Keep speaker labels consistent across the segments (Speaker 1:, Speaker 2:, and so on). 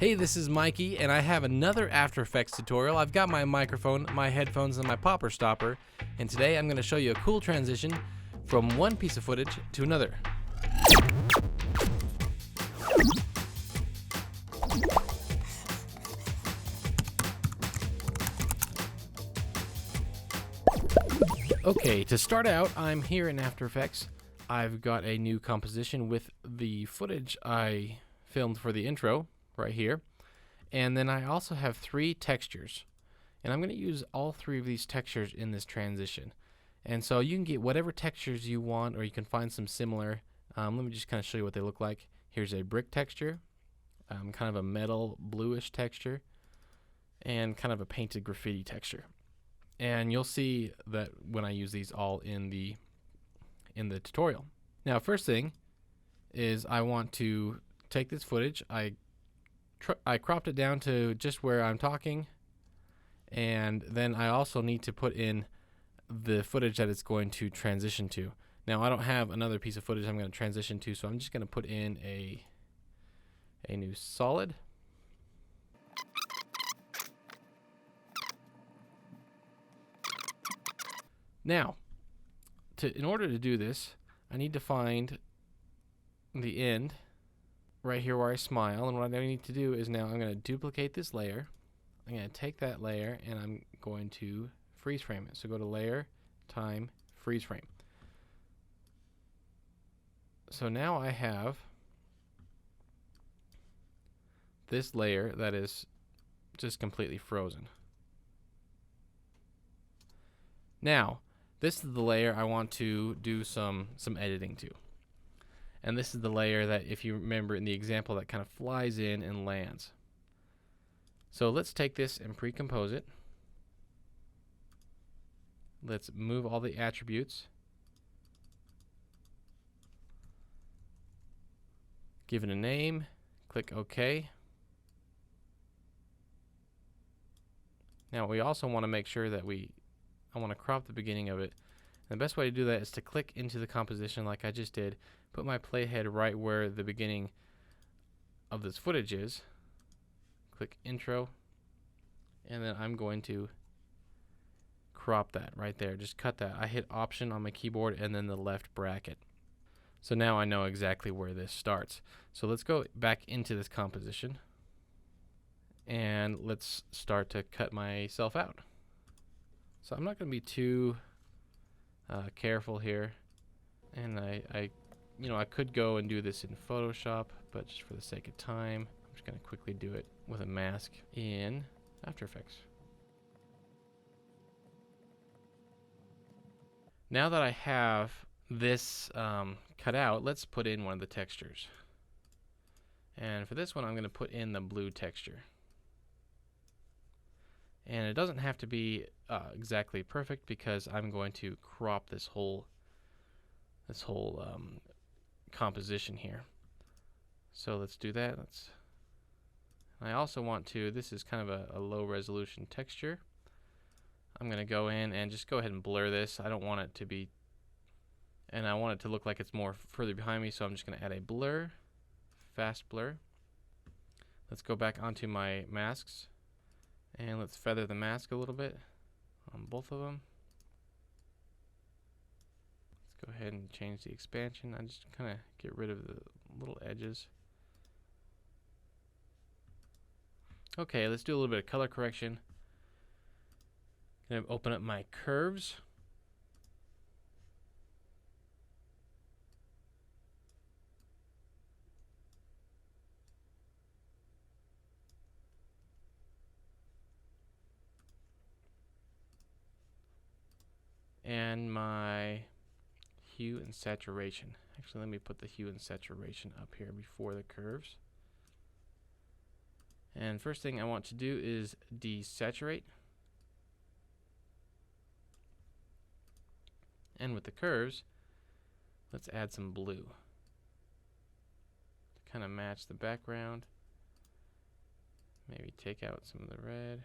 Speaker 1: Hey, this is Mikey, and I have another After Effects tutorial. I've got my microphone, my headphones, and my popper stopper, and today I'm going to show you a cool transition from one piece of footage to another. Okay, to start out, I'm here in After Effects. I've got a new composition with the footage I filmed for the intro right here. And then I also have 3 textures. And I'm going to use all 3 of these textures in this transition. And so you can get whatever textures you want, or you can find some similar. Let me just kind of show you what they look like. Here's a brick texture, kind of a metal bluish texture, and kind of a painted graffiti texture. And you'll see that when I use these all in the tutorial. Now, first thing is I want to take this footage. I cropped it down to just where I'm talking, and then I also need to put in the footage that it's going to transition to. Now, I don't have another piece of footage I'm going to transition to, so I'm just going to put in a new solid. Now, in order to do this, I need to find the end right here where I smile, and what I need to do is now I'm going to duplicate this layer. I'm going to take that layer and I'm going to freeze frame it. So go to Layer, Time, Freeze Frame. So now I have this layer that is just completely frozen. Now, this is the layer I want to do some editing to. And this is the layer that, if you remember in the example, that kind of flies in and lands. So let's take this and pre-compose it. Let's move all the attributes. Give it a name. Click OK. Now we also want to make sure that I want to crop the beginning of it. And the best way to do that is to click into the composition like I just did. Put my playhead right where the beginning of this footage is. Click Intro. And then I'm going to crop that right there. Just cut that. I hit Option on my keyboard and then the left bracket. So now I know exactly where this starts. So let's go back into this composition. And let's start to cut myself out. So I'm not going to be too careful here. And I could go and do this in Photoshop, but just for the sake of time, I'm just going to quickly do it with a mask in After Effects. Now that I have this cut out, let's put in one of the textures. And for this one, I'm going to put in the blue texture. And it doesn't have to be exactly perfect because I'm going to crop this whole composition here. So let's do that. I also want to, this is kind of a low resolution texture. I'm going to go in and just go ahead and blur this. I don't want it to be, and I want it to look like it's more further behind me, so I'm just going to add a blur, fast blur. Let's go back onto my masks, and let's feather the mask a little bit on both of them. Let's go ahead and change the expansion. I just kind of get rid of the little edges. Okay, let's do a little bit of color correction. Gonna open up my curves. And my hue and saturation. Actually, let me put the hue and saturation up here before the curves. And first thing I want to do is desaturate. And with the curves, let's add some blue to kind of match the background. Maybe take out some of the red.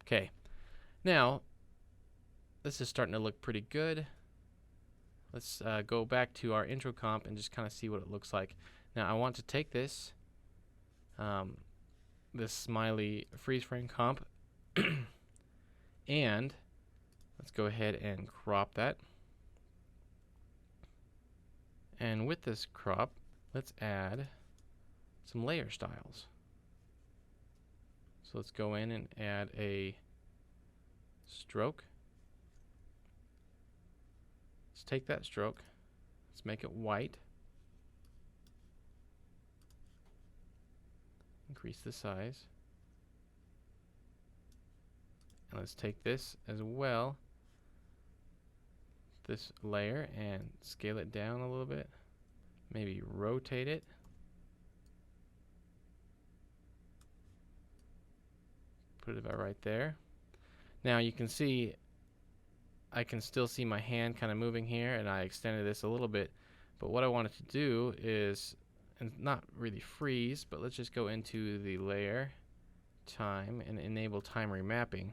Speaker 1: Okay, now this is starting to look pretty good. Let's go back to our intro comp and just kind of see what it looks like. Now I want to take this this smiley freeze frame comp and let's go ahead and crop that. And with this crop, let's add some layer styles. So let's go in and add a stroke. Let's take that stroke, let's make it white, increase the size, and let's take this as well, this layer, and scale it down a little bit, maybe rotate it, put it about right there. Now you can see I can still see my hand kind of moving here, and I extended this a little bit, but what I wanted to do is, and not really freeze, but let's just go into the layer time and enable time remapping,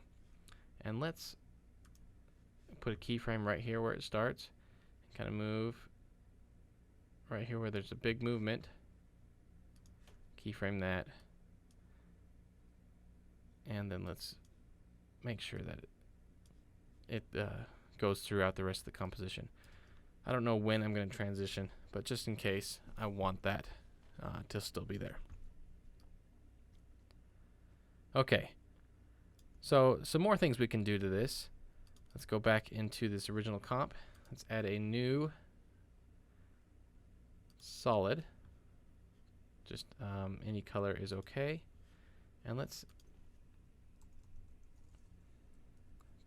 Speaker 1: and let's put a keyframe right here where it starts, and kind of move right here where there's a big movement, keyframe that, and then let's make sure that it goes throughout the rest of the composition. I don't know when I'm going to transition, but just in case, I want that to still be there. Okay, so some more things we can do to this. Let's go back into this original comp. Let's add a new solid. Just any color is okay. And let's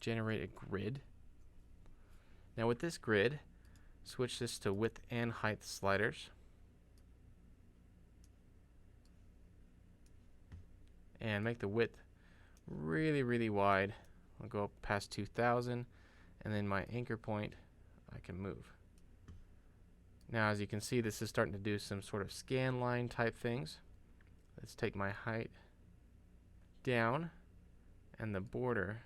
Speaker 1: generate a grid. Now with this grid, switch this to width and height sliders. And make the width really, really wide. I'll go up past 2000, and then my anchor point I can move. Now as you can see, this is starting to do some sort of scan line type things. Let's take my height down and the border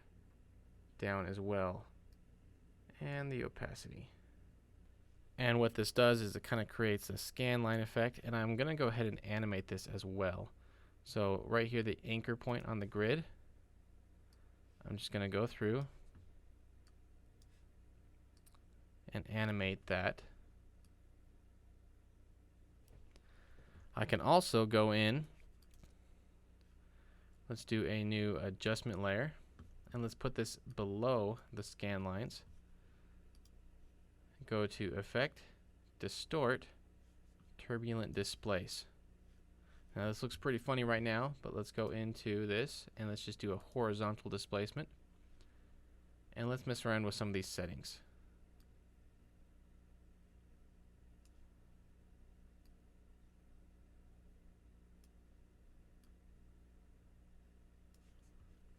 Speaker 1: down as well, and the opacity. And what this does is it kind of creates a scan line effect, and I'm going to go ahead and animate this as well. So right here, the anchor point on the grid, I'm just going to go through and animate that. I can also go in, let's do a new adjustment layer, and let's put this below the scan lines. Go to Effect, Distort, Turbulent Displace. Now this looks pretty funny right now, but let's go into this and let's just do a horizontal displacement. And let's mess around with some of these settings.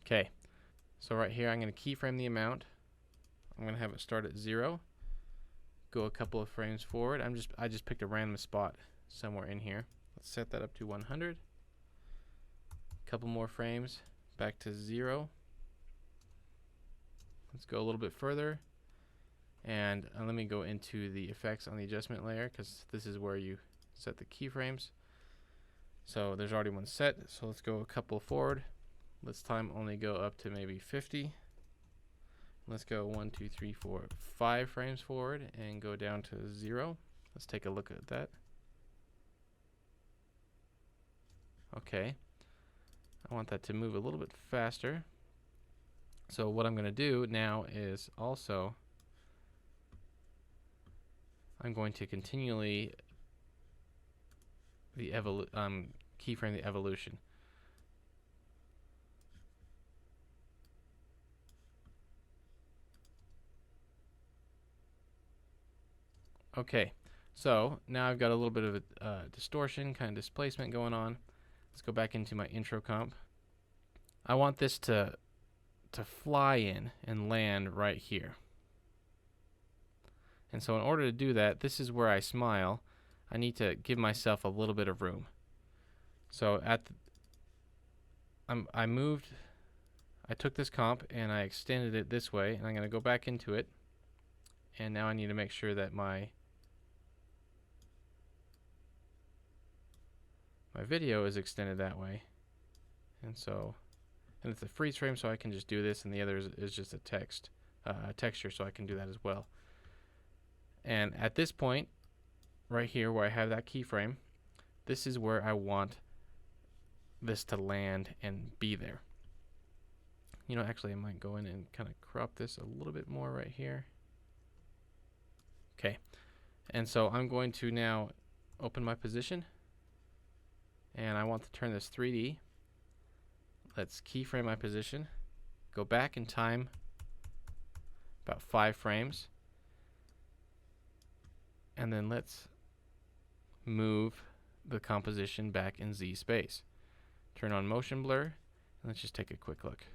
Speaker 1: Okay, so right here I'm going to keyframe the amount. I'm going to have it start at 0. Go a couple of frames forward. I just picked a random spot somewhere in here. Let's set that up to 100. A couple more frames, back to 0. Let's go a little bit further, and let me go into the effects on the adjustment layer, because this is where you set the keyframes. So there's already one set, so let's go a couple forward. Let's time only go up to maybe 50. Let's go 1, 2, 3, 4, 5 frames forward and go down to 0. Let's take a look at that. Okay, I want that to move a little bit faster. So what I'm going to do now is also I'm going to continually keyframe the evolution. Okay, so now I've got a little bit of a distortion, kind of displacement going on. Let's go back into my intro comp. I want this to fly in and land right here. And so in order to do that, this is where I smile. I need to give myself a little bit of room. So I moved I took this comp and I extended it this way, and I'm going to go back into it, and now I need to make sure that my video is extended that way. And it's a freeze frame, so I can just do this, and the other is just a texture, so I can do that as well. And at this point right here where I have that keyframe, this is where I want this to land and be there. You know, actually I might go in and kind of crop this a little bit more right here. Okay, and so I'm going to now open my position, and I want to turn this 3D. Let's keyframe my position, go back in time about 5 frames, and then let's move the composition back in Z space. Turn on motion blur, and let's just take a quick look.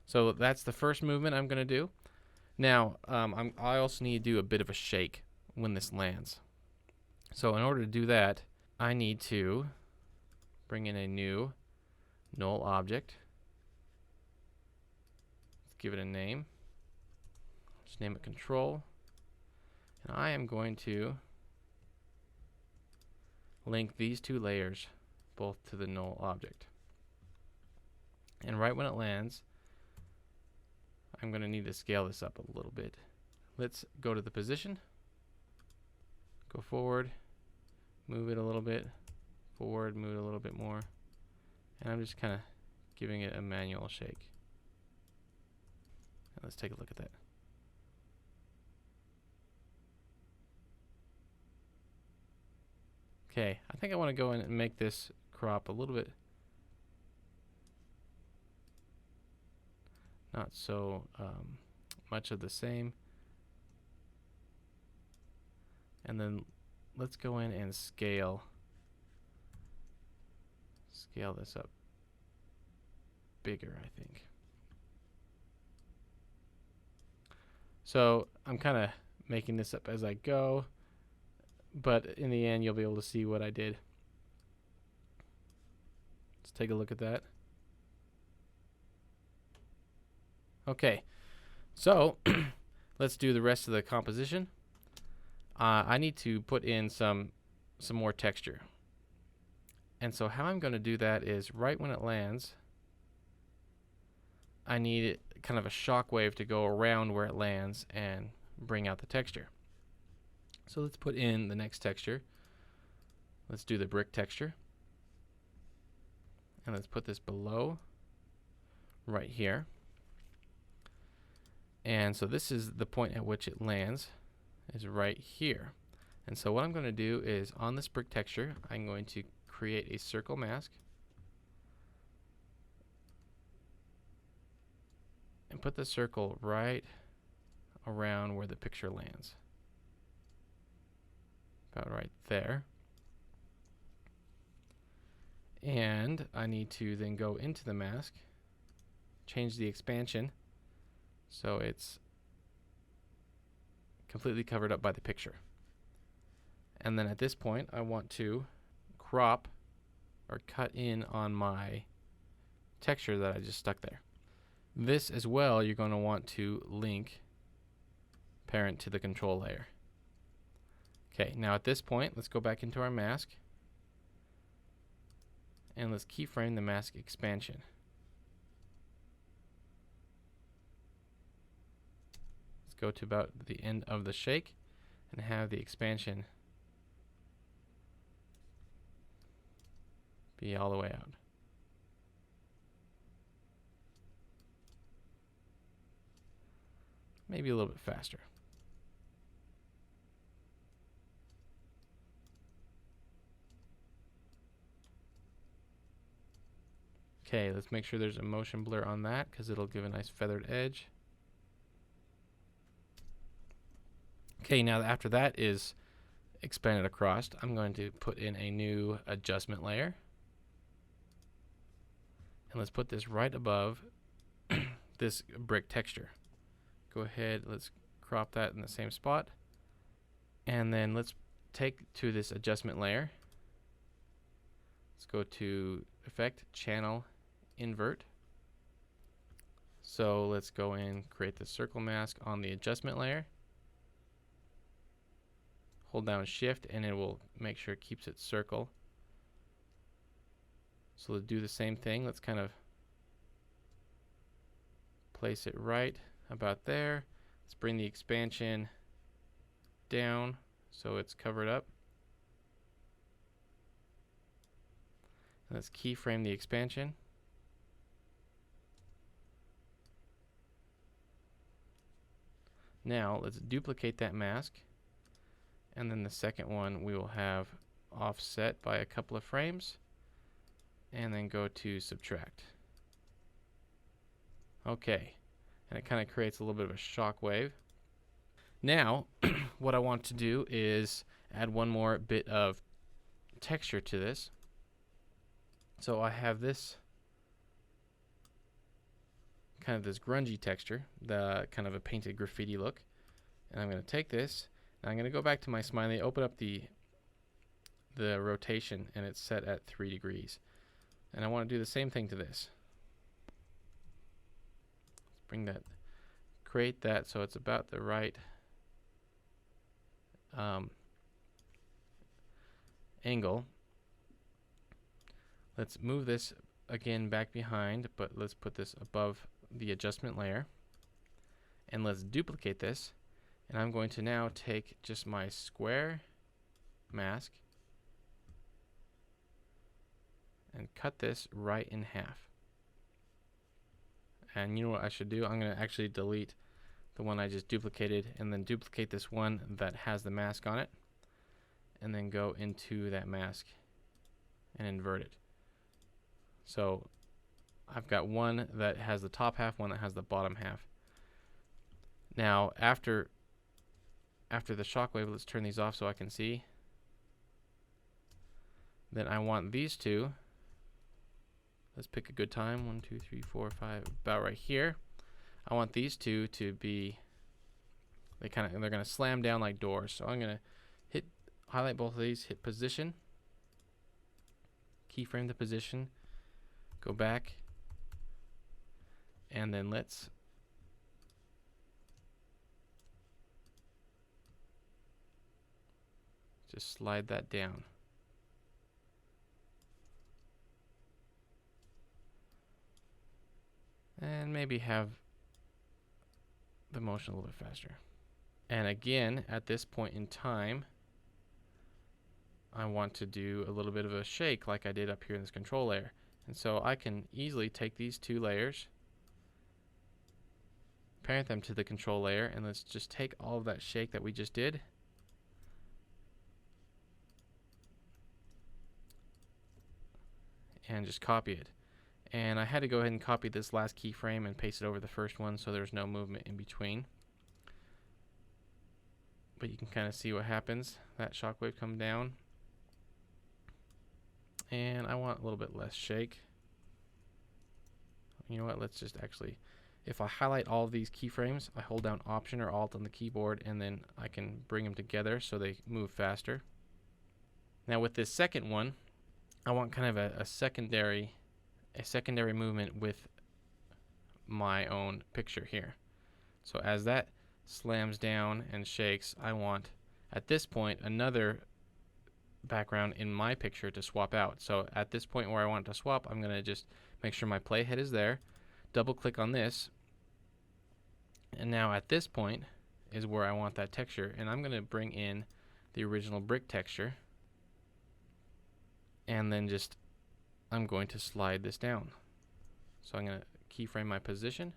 Speaker 1: So that's the first movement I'm going to do. Now, I also need to do a bit of a shake when this lands. So in order to do that, I need to bring in a new null object. Let's give it a name. Just name it control. And I am going to link these two layers both to the null object. And right when it lands, I'm going to need to scale this up a little bit. Let's go to the position, go forward, move it a little bit, forward, move it a little bit more, and I'm just kind of giving it a manual shake. And let's take a look at that. Okay, I think I want to go in and make this crop a little bit not so much of the same. And then let's go in and scale this up bigger, I think. So I'm kind of making this up as I go, but in the end you'll be able to see what I did. Let's take a look at that. Okay, so let's do the rest of the composition. I need to put in some more texture. And so how I'm going to do that is right when it lands, I need kind of a shock wave to go around where it lands and bring out the texture. So let's put in the next texture. Let's do the brick texture. And let's put this below right here. And so this is the point at which it lands, is right here. And so what I'm going to do is on this brick texture, I'm going to create a circle mask and put the circle right around where the picture lands. About right there. And I need to then go into the mask, change the expansion so it's completely covered up by the picture. And then at this point I want to crop or cut in on my texture that I just stuck there. This as well, you're going to want to link parent to the control layer. Okay, now at this point let's go back into our mask and let's keyframe the mask expansion. Let's go to about the end of the shake and have the expansion be all the way out. Maybe a little bit faster. Okay, let's make sure there's a motion blur on that because it'll give a nice feathered edge. Okay, now after that is expanded across, I'm going to put in a new adjustment layer. And let's put this right above this brick texture. Go ahead, let's crop that in the same spot. And then let's take to this adjustment layer. Let's go to Effect, Channel, Invert. So let's go in, create the circle mask on the adjustment layer. Hold down Shift and it will make sure it keeps it circle. So let's do the same thing. Let's kind of place it right about there. Let's bring the expansion down so it's covered up. And let's keyframe the expansion. Now let's duplicate that mask, and then the second one we will have offset by a couple of frames, and then go to subtract. Okay, and it kind of creates a little bit of a shock wave. Now what I want to do is add one more bit of texture to this. So I have this kind of this grungy texture, the kind of a painted graffiti look, and I'm going to take this and I'm going to go back to my smiley, open up the rotation, and it's set at 3 degrees, and I want to do the same thing to this. Let's bring that, create that so it's about the right angle. Let's move this again back behind, but let's put this above the adjustment layer, and let's duplicate this, and I'm going to now take just my square mask and cut this right in half. And you know what I should do? I'm going to actually delete the one I just duplicated and then duplicate this one that has the mask on it, and then go into that mask and invert it. So I've got one that has the top half, one that has the bottom half. Now after the shockwave, let's turn these off so I can see. Then I want these two. Let's pick a good time. 1, 2, 3, 4, 5, about right here. I want these two to be, they're gonna slam down like doors. So I'm gonna highlight both of these, hit position, keyframe the position, go back, and then let's just slide that down. And maybe have the motion a little bit faster. And again, at this point in time, I want to do a little bit of a shake like I did up here in this control layer. And so I can easily take these two layers, parent them to the control layer, and let's just take all of that shake that we just did and just copy it. And I had to go ahead and copy this last keyframe and paste it over the first one so there's no movement in between. But you can kind of see what happens. That shockwave comes down. And I want a little bit less shake. You know what, let's just actually, if I highlight all of these keyframes, I hold down Option or Alt on the keyboard, and then I can bring them together so they move faster. Now with this second one, I want kind of a secondary movement with my own picture here. So as that slams down and shakes, I want at this point another background in my picture to swap out. So at this point where I want to swap, I'm going to just make sure my playhead is there, double click on this, and now at this point is where I want that texture, and I'm going to bring in the original brick texture, and then just I'm going to slide this down. So I'm going to keyframe my position,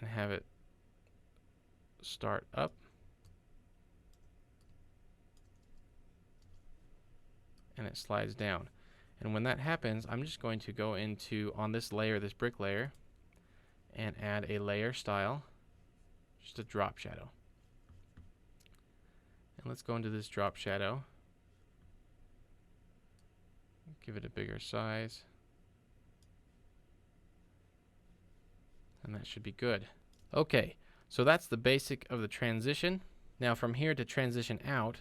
Speaker 1: and have it start up, and it slides down. And when that happens, I'm just going to go into, on this layer, this brick layer, and add a layer style, just a drop shadow. And let's go into this drop shadow, give it a bigger size, and that should be good. Okay, So that's the basic of the transition. Now from here to transition out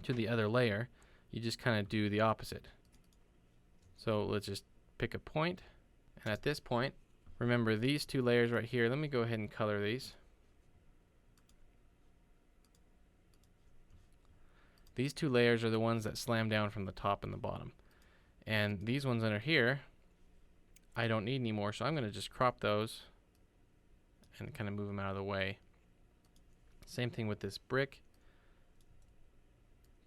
Speaker 1: to the other layer, you just kind of do the opposite. So let's just pick a point, and at this point, remember these two layers right here. Let me go ahead and color these. These two layers are the ones that slam down from the top and the bottom. And these ones under here, I don't need anymore, so I'm going to just crop those and kind of move them out of the way. Same thing with this brick.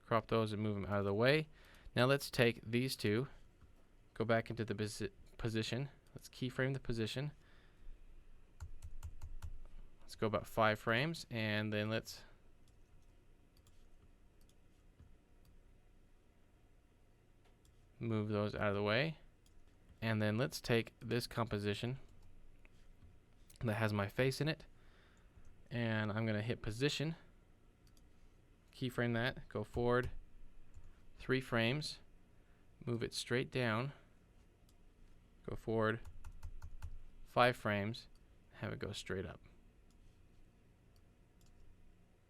Speaker 1: Crop those and move them out of the way. Now let's take these two, go back into the position. Let's keyframe the position. Let's go about 5 frames, and then let's move those out of the way. And then let's take this composition that has my face in it, and I'm going to hit position, keyframe that, go forward 3 frames, move it straight down, go forward 5 frames, have it go straight up.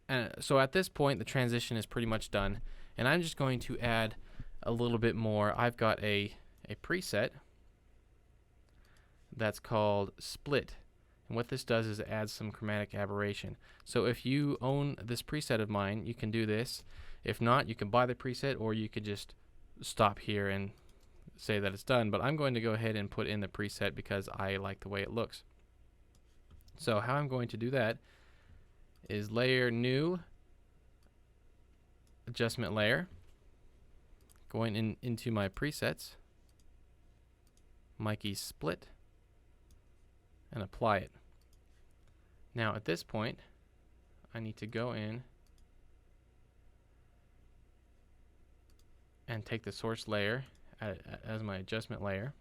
Speaker 1: And so at this point the transition is pretty much done, and I'm just going to add a little bit more. I've got a preset that's called split, and what this does is it adds some chromatic aberration. So if you own this preset of mine, you can do this. If not, you can buy the preset, or you could just stop here and say that it's done. But I'm going to go ahead and put in the preset because I like the way it looks. So how I'm going to do that is layer new, adjustment layer, going into my presets, Mikey split, and apply it. Now at this point, I need to go in and take the source layer as my adjustment layer,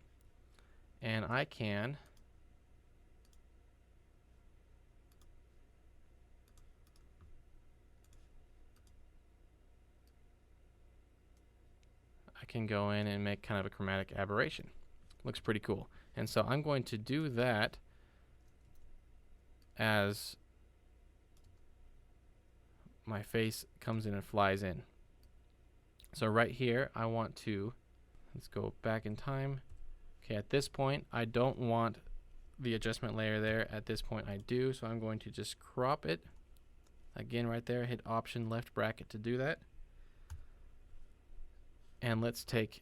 Speaker 1: and I can go in and make kind of a chromatic aberration. Looks pretty cool. And so I'm going to do that as my face comes in and flies in. So right here, I want to, let's go back in time. Okay, at this point, I don't want the adjustment layer there. At this point, I do. So I'm going to just crop it. Again, right there, hit Option left bracket to do that. And let's take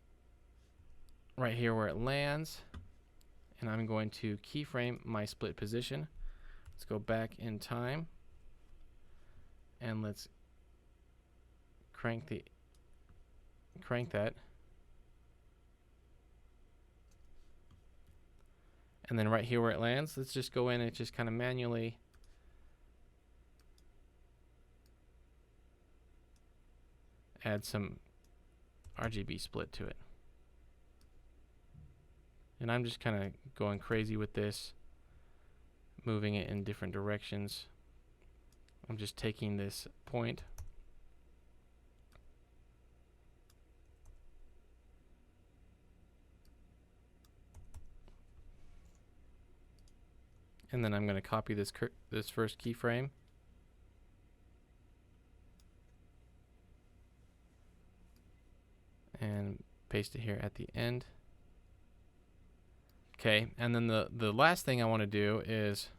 Speaker 1: right here where it lands, and I'm going to keyframe my split position. Let's go back in time, and let's crank that. And then right here where it lands, let's just go in and just kind of manually add some RGB split to it. And I'm just kind of going crazy with this, moving it in different directions. I'm just taking this point and then I'm going to copy this first keyframe and paste it here at the end. Okay, and then the last thing I want to do is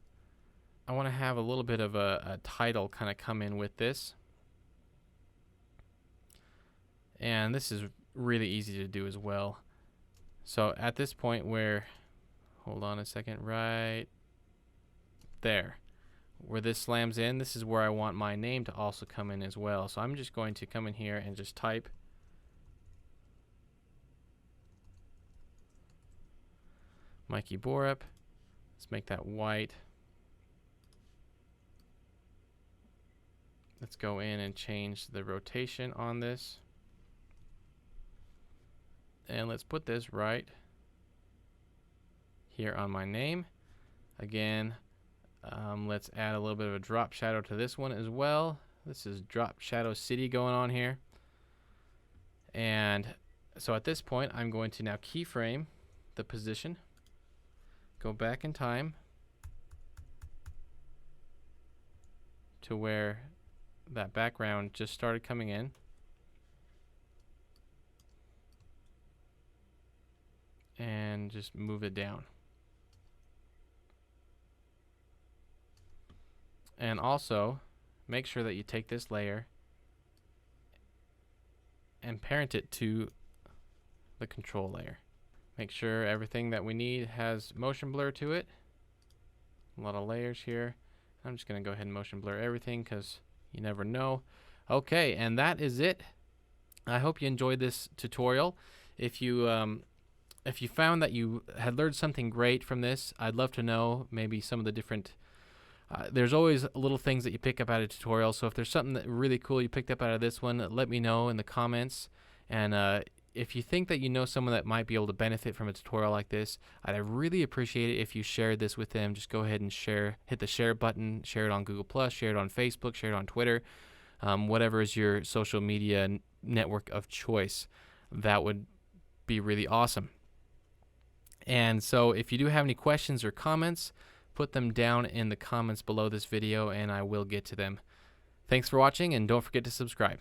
Speaker 1: I want to have a little bit of a title kind of come in with this. And this is really easy to do as well. So at this point where, hold on a second, right there, where this slams in, this is where I want my name to also come in as well. So I'm just going to come in here and just type Mikey Borup. Let's make that white. Let's go in and change the rotation on this. And let's put this right here on my name. Again, let's add a little bit of a drop shadow to this one as well. This is Drop Shadow City going on here. And so at this point, I'm going to now keyframe the position. Go back in time, to where that background just started coming in. And just move it down. And also, make sure that you take this layer and parent it to the control layer. Make sure everything that we need has motion blur to it. A lot of layers here. I'm just going to go ahead and motion blur everything because you never know. Okay, and that is it. I hope you enjoyed this tutorial. If you found that you had learned something great from this, I'd love to know maybe some of the different there's always little things that you pick up out of a tutorial, so if there's something that really cool you picked up out of this one, let me know in the comments. And if you think that you know someone that might be able to benefit from a tutorial like this, I'd really appreciate it if you shared this with them. Just go ahead and hit the share button, share it on Google+, share it on Facebook, share it on Twitter, whatever is your social media network of choice. That would be really awesome. And so if you do have any questions or comments, put them down in the comments below this video and I will get to them. Thanks for watching, and don't forget to subscribe.